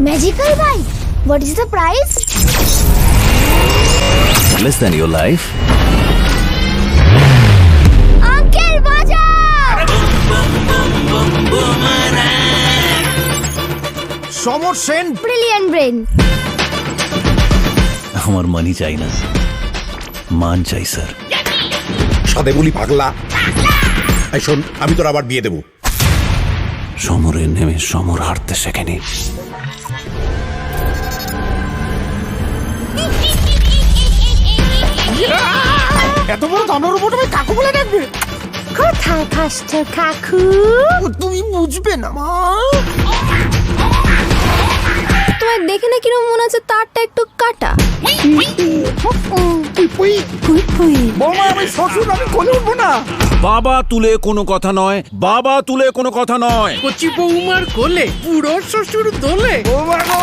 Magical bike? What is the price? Less than your life. Uncle, বাঁচাও! সমর Sen Brilliant brain. আমার মানি চাই না, মান চাই স্যার। সাদে বলি পাগলা। এই শোন, আমি তোর আবার বিয়ে দেবো। সমরে নেমে সমর হারতে শেখেনি। এত বড় দানোর উপর তুমি কাকু বলে ডাকবে? কোথায় ফার্স্ট কাকু? তুমি বুঝবে না মা। তোমার দেখে না কিরকম মনে হচ্ছে তারটা একটু কাটা। বৌমা, আমি শ্বশুর, আমি কোলে উঠবো না। বাবা তুলে কোনো কথা নয়, বাবা তুলে কোনো কথা নয়। কচি বৌমার কোলে পুরো শ্বশুর দোলে। বৌমা গো!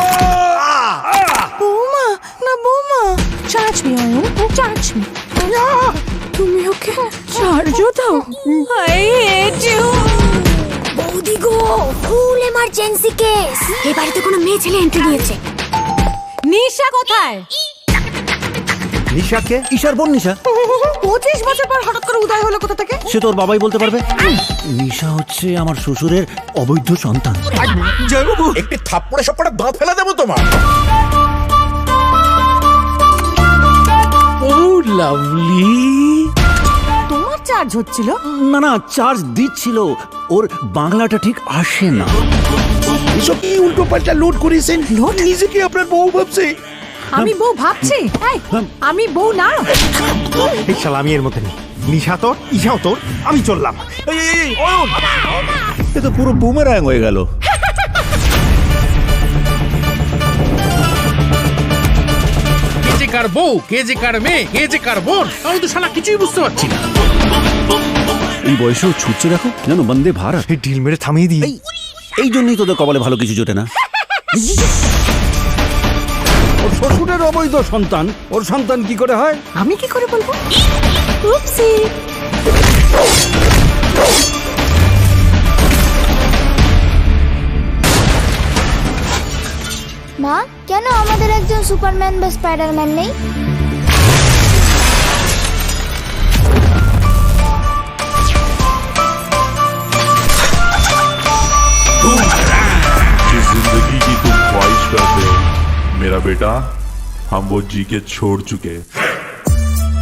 বৌমা না বৌমা, charge me Ayan, charge me. তুমি ওকে চার্জও দাও। I hate you. বৌদি গো, ফুল এমার্জেন্সি কেস। এই বাড়িতে কোনো মেয়ে ছেলে এন্ট্রি নিয়েছে। নিশা কোথায়? নিশাকে? ঈশার বোন নিশা। 25 বছর পর হঠাৎ করে উদয় হলো কোথা থেকে? সে তোর বাবাই বলতে পারবে। নিশা হচ্ছে আমার শ্বশুরের অবৈধ সন্তান। জয়বাবু, একটি থাপ্পড়ে সপ্পড়ে দাঁত ফেলে দেবো তোমার। ও লাভলি। তোমার চার্জ হচ্ছিল? না না, চার্জ দিচ্ছিল। ওর বাংলাটা ঠিক আসে না। এসব কি উল্টো পাল্টা লোড করেছেন? নিজেকে আপনার বউ ভাবছে। আমি বউ ভাবছি? এই, আমি বউ না। এই শালা আমি এর মধ্যে নেই। নিশা তোর, ঈশাও তোর, আমি চললাম। এ তো পুরো বুমেরাং হয়ে গেল। কে যে কার বউ, কে যে কার মেয়ে, কে যে কার বোন, আমি তো শালা কিছুই বুঝতে পারছি না। এই বয়সেও ছুটছে দেখো, জানো বন্দে ভারত। এই ঢিল মেরে থামিয়ে দিই। এই জন্যই তোদের কপালে ভালো কিছু জোটে না। ওর শ্বশুরের অবৈধ সন্তান, ওর সন্তান কি করে হয়? আমি কি করে বলবো? উপসি। মা, কেন আমাদের একজন সুপারম্যান বা স্পাইডারম্যান নেই? जिस जिंदगी की तुम ख्वाहिश करते हो मेरा बेटा, हम वो जी के छोड़ चुके।